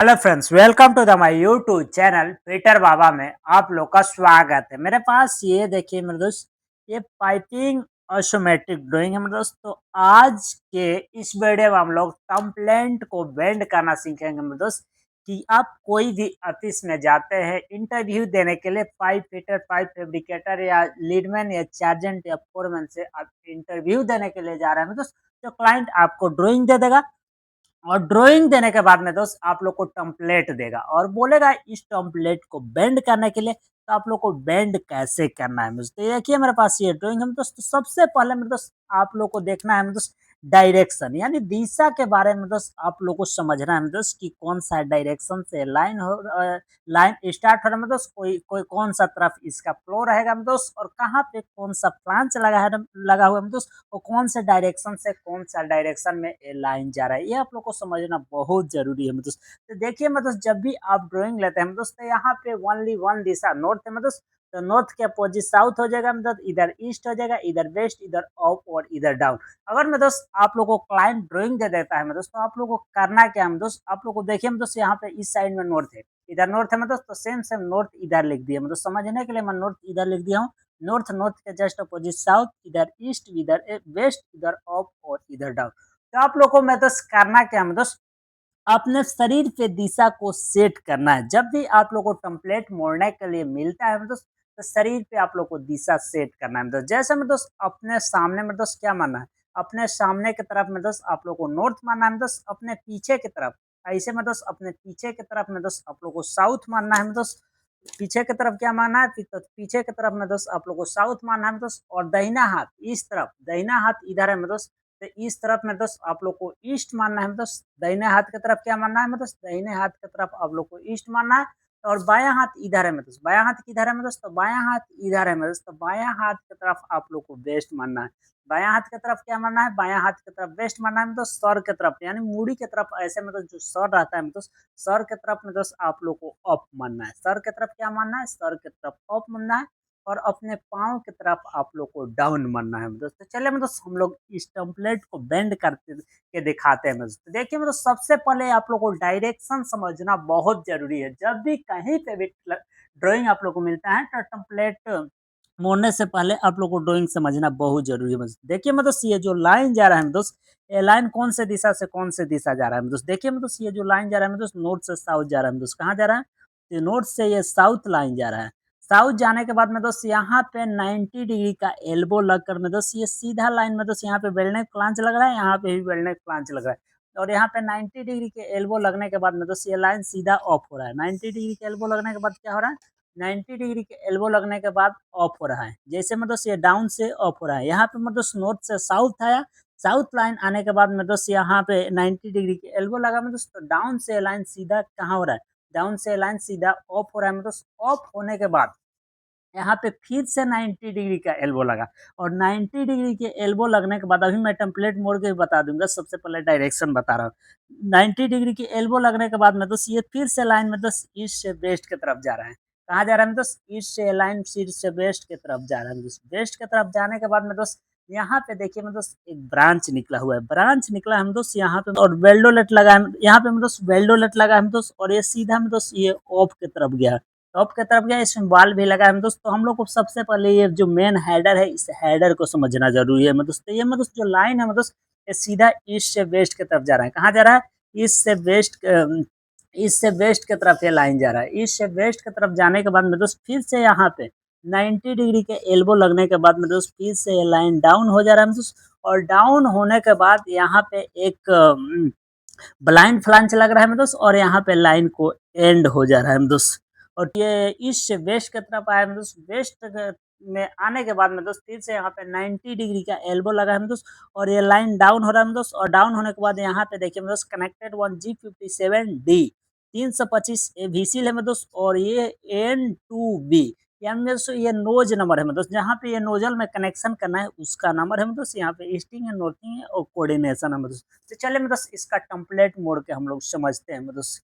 Hello friends, welcome to the my YouTube channel Peter Baba में आप लोग का स्वागत है। मेरे पास ये देखिए मेरे दोस्त, ये पाइपिंग ऑटोमेटिक ड्राइंग है मेरे दोस्त। तो आज के इस वीडियो में हम लोग टेम्पलेट को बेंड करना सीखेंगे मेरे दोस्त। कि आप कोई भी ऑफिस में जाते हैं इंटरव्यू देने के लिए, पाइप फिटर, पाइप फैब्रिकेटर या लीडमैन या चार्जेंट या फोरमैन से आप इंटरव्यू देने के लिए जा रहे हैं मेरे दोस्त। तो क्लाइंट आपको ड्राइंग दे देगा और ड्राइंग देने के बाद में दोस्त आप लोग को टेम्पलेट देगा और बोलेगा इस टेम्पलेट को बेंड करने के लिए। तो आप लोग को बेंड कैसे करना है दोस्त, तो देखिए मेरे पास ये ड्राइंग है दोस्त। सबसे पहले मेरे दोस्त आप लोग को देखना है दोस्त डायरेक्शन, यानी दिशा के बारे में दोस्त आप लोग को समझना है दोस्त कि कौन सा डायरेक्शन से लाइन स्टार्ट हो रहा है दोस्त, कोई कोई कौन सा तरफ इसका फ्लो रहेगा दोस्त, और कहाँ पे कौन सा प्लांच लगा हुआ है दोस्त, वो कौन से डायरेक्शन से कौन सा डायरेक्शन में लाइन जा रहा है, ये आप लोग को समझना बहुत जरूरी है दोस्त। तो देखिए दोस्त, जब भी आप ड्राइंग लेते हैं दोस्त, तो यहाँ पे ओनली वन दिशा नॉर्थ है दोस्त। तो नॉर्थ के अपोजिट साउथ हो जाएगा मतलब, इधर ईस्ट हो जाएगा, इधर वेस्ट, इधर अप और इधर डाउन। अगर मैं दोस्त आप लोग को क्लाइंट ड्राइंग दे देता है दोस्त, तो आप लोग को करना क्या है दोस्त, आप लोग को देखिए दोस्त यहाँ पे इस साइड में नॉर्थ है, इधर नॉर्थ है दोस्त, तो सेम सेम नॉर्थ इधर लिख दिया मतलब समझने के लिए मैं नॉर्थ इधर लिख दिया हूँ। नॉर्थ नॉर्थ के जस्ट अपोजिट साउथ, इधर ईस्ट, इधर वेस्ट, इधर अप और इधर डाउन। तो आप लोग को मैं दोस्त करना क्या है दोस्त, अपने शरीर पे दिशा को सेट करना है। जब भी आप लोग को टेम्पलेट मोड़ने के लिए मिलता है दोस्त, तो शरीर पे आप लोग को दिशा सेट करना है दोस्त। जैसे में दोस्त अपने सामने में दोस्त क्या मानना है, अपने सामने की तरफ में दोस्त आप लोग को नॉर्थ मानना है दोस्त, अपने पीछे की तरफ ऐसे में दोस्त अपने पीछे की तरफ में दोस्त आप लोग को साउथ मानना है दोस्त। पीछे की तरफ क्या मानना है, तो पीछे की तरफ में दोस्त आप लोग को साउथ मानना है दोस्त। और दाहिना हाथ इस तरफ, दाहिना हाथ इधर है दोस्त, तो इस तरफ में दोस्त आप लोग को ईस्ट मानना है दोस्त। दाहिने हाथ की तरफ क्या मानना है दोस्त, दाहिने हाथ की तरफ आप लोग को ईस्ट मानना है। और बायां हाथ इधर है दोस्त, बायां हाथ किधर है दोस्त, तो बायां हाथ इधर है दोस्त, तो बायां हाथ की तरफ आप लोग को वेस्ट मानना है। बायां हाथ की तरफ क्या मानना है, बायां हाथ की तरफ वेस्ट मानना है दोस्त। सर की तरफ यानी मूड़ी की तरफ ऐसे में जो सर रहता है दोस्त, सर की तरफ में दोस्त आप लोग को अप मानना है। सर की तरफ क्या मानना है, सर की तरफ अप मानना है। और अपने पाँव की तरफ आप लोग को डाउन मानना है दोस्तों। चलिए दोस्त हम लोग इस टेम्पलेट को बेंड करते के दिखाते हैं दोस्तों। देखिए सबसे पहले आप लोग को डायरेक्शन समझना बहुत जरूरी है। जब भी कहीं पे भी ड्राइंग आप लोग को मिलता है तो टेम्पलेट मोड़ने से पहले आप लोग को ड्राइंग समझना बहुत जरूरी है दोस्त। देखिए दोस्त ये जो लाइन जा रहा है दोस्त, ये लाइन कौन से दिशा से कौन से दिशा जा रहा है दोस्त। देखिए दोस्त ये जो लाइन जा रहा है दोस्त, नॉर्थ से साउथ जा रहा है दोस्त। कहाँ जा रहा है, ये नॉर्थ से ये साउथ लाइन जा रहा है। साउथ जाने के बाद में दोस्त यहाँ पे 90 डिग्री का एल्बो लगकर में दोस्त ये सीधा लाइन में दोस्त यहाँ पे बेलने प्लांच लग रहा है, यहाँ पे भी बेलने प्लांच लग रहा है। और यहाँ पे 90 डिग्री के एल्बो लगने के बाद में दोस्त ये लाइन सीधा ऑफ हो रहा है। 90 डिग्री के एल्बो लगने के बाद क्या हो रहा है, 90 डिग्री के एल्बो लगने के बाद ऑफ हो रहा है। जैसे में दोस्त ये डाउन से ऑफ हो रहा है। यहाँ पे में दोस्त नॉर्थ से साउथ आया, साउथ लाइन आने के बाद में दोस्त यहाँ पे 90 डिग्री के एल्बो लगा में दोस्त, तो डाउन से लाइन सीधा कहाँ हो रहा है, डाउन से लाइन सीधा ऑफ हो रहा है। मतलब ऑफ होने के बाद यहाँ पे फिर से 90 डिग्री का एल्बो लगा। और 90 डिग्री के एल्बो लगने के बाद अभी मैं टेम्पलेट मोड़ के बता दूंगा, सबसे पहले डायरेक्शन बता रहा हूँ। 90 डिग्री के एल्बो लगने के बाद में दोस्त ये फिर से लाइन में दोस्त ईस्ट से वेस्ट की तरफ जा रहा है। कहाँ जा रहा है दोस्त, ईस्ट से लाइन फिर से वेस्ट की तरफ जा रहा है दोस्त। वेस्ट की तरफ जाने के बाद में दोस्त यहाँ पे देखिए दोस्त एक ब्रांच निकला हुआ है, ब्रांच निकला है दोस्त यहाँ पे, और वेल्डोलेट लगा है यहाँ पे दोस्त, वेल्डोलेट लगा है दोस्त। और ये सीधा में दोस्त ये ऑफ की तरफ गया, टॉप की तरफ गया, इसमें बाल भी लगा है दोस्तों। हम लोग को सबसे पहले ये जो मेन हेडर है, इस हेडर को समझना जरूरी है दोस्तों। ये दोस्त जो लाइन है दोस्त, ये सीधा ईस्ट से वेस्ट की तरफ जा रहा है। कहाँ जा रहा है, ईस्ट से वेस्ट, ईस्ट से वेस्ट की तरफ ये लाइन जा रहा है। ईस्ट से वेस्ट की तरफ जाने के बाद में दोस्त फिर से यहाँ पे 90 डिग्री के एल्बो लगने के बाद में दोस्त फिर से ये लाइन डाउन हो जा रहा है दोस्त। और डाउन होने के बाद यहाँ पे एक ब्लाइंड फ्लांच लग रहा है दोस्त, और यहाँ पे लाइन को एंड हो जा रहा है दोस्त। और ये ईस्ट से वेस्ट की तरफ आया है दोस्त। वेस्ट में आने के बाद में दोस्त फिर से यहाँ पे 90 डिग्री का एल्बो लगा है दोस्त। और ये लाइन डाउन हो रहा है दोस्त। और डाउन होने के बाद यहाँ पे देखिए दोस्त कनेक्टेड वन G57D 325 व्हीसिल है दोस्त। और ये N2B यानी दोस्तों ये नोज नंबर है दोस्त, जहाँ पे ये नोजल में कनेक्शन करना है उसका नंबर है दोस्त। यहाँ पे ईस्टिंग है, नॉर्थिंग है और कोऑर्डिनेशन है दोस्त। तो चलिए दोस्त इसका टेम्पलेट मोड़ के हम लोग समझते हैं दोस्त।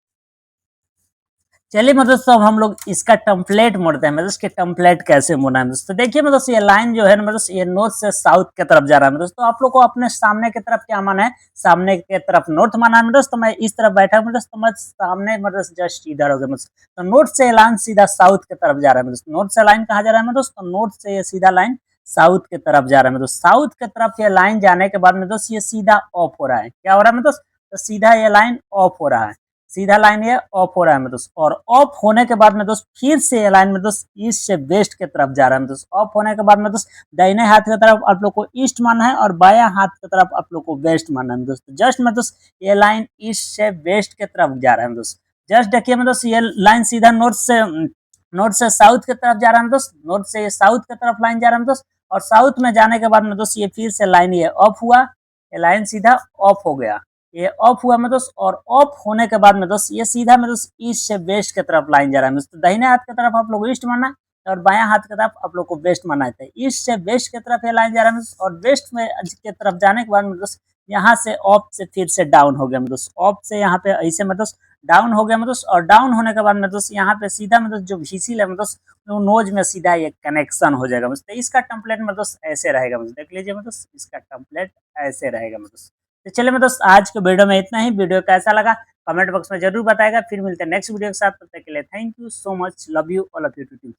चलिए मतलब दोस्तों अब हम लोग इसका टेम्पलेट मोड़ते हैं, मतलब इसके टेम्पलेट कैसे मोड़ना है दोस्तों। देखिए मतलब ये लाइन जो है ना मतलब ये नॉर्थ से साउथ की तरफ जा रहा है दोस्तों। आप लोग को अपने सामने की तरफ क्या माना है, सामने की तरफ नॉर्थ माना है दोस्तों। मैं इस तरफ बैठा हूँ दोस्तों, मैं सामने मतलब जस्ट इधर हो गया तो नॉर्थ से लाइन सीधा साउथ की तरफ जा रहा है दोस्तों। नॉर्थ से लाइन कहाँ जा रहा है दोस्तों, नॉर्थ से ये सीधा लाइन साउथ की तरफ जा रहा है दोस्तों। साउथ की तरफ ये लाइन जाने के बाद में दोस्तों ये सीधा ऑफ हो रहा है। क्या हो रहा है दोस्तों, तो सीधा ये लाइन ऑफ हो रहा है, सीधा लाइन ये ऑफ हो रहा है दोस्त। और ऑफ होने के बाद में दोस्त फिर से ये लाइन में दोस्त ईस्ट से वेस्ट की तरफ जा रहा है दोस्त। ऑफ होने के बाद में दोस्त दाहिने हाथ की तरफ आप लोग को ईस्ट मानना है और बाया हाथ की तरफ आप लोग को वेस्ट मानना है दोस्त। जस्ट में दोस्त ये लाइन ईस्ट से वेस्ट की तरफ जा रहा है दोस्त। जस्ट देखिए में दोस्त ये लाइन सीधा नॉर्थ से साउथ की तरफ जा रहा है दोस्त। नॉर्थ से ये साउथ की तरफ लाइन जा रहा है दोस्त। और साउथ में जाने के बाद में दोस्त ये फिर से लाइन ये ऑफ हुआ, ये लाइन सीधा ऑफ हो गया, ये ऑफ हुआ में दोस्त। और ऑफ होने के बाद में दोस्त ये सीधा में दोस्त ईस्ट से वेस्ट की तरफ लाइन जा रहा है दोस्त। दाहिने हाथ की तरफ आप लोग को ईस्ट मानना है और बायां हाथ की तरफ आप लोग को वेस्ट मानना है। ईस्ट से वेस्ट की तरफ ये लाइन जा रहा है दोस्त। और वेस्ट में की तरफ जाने के बाद में दोस्त यहाँ से ऑफ से फिर से डाउन हो गया दोस्त। ऑफ से यहाँ पे ऐसे में दोस्त डाउन हो गया दोस्त। और डाउन होने के बाद में दोस्त यहाँ पे सीधा में दोस्त जो VCL है दोस्त नोज में सीधा ये कनेक्शन हो जाएगा दोस्त। इसका टेम्पलेट में दोस्त ऐसे रहेगा दोस्त, देख लीजिए दोस्त इसका टेम्पलेट ऐसे रहेगा दोस्त। तो चलिए मैं दोस्त आज के वीडियो में इतना ही। वीडियो कैसा लगा कमेंट बॉक्स में जरूर बताएगा। फिर मिलते हैं नेक्स्ट वीडियो के साथ, तब तक के लिए thank you so much, love you all of you to.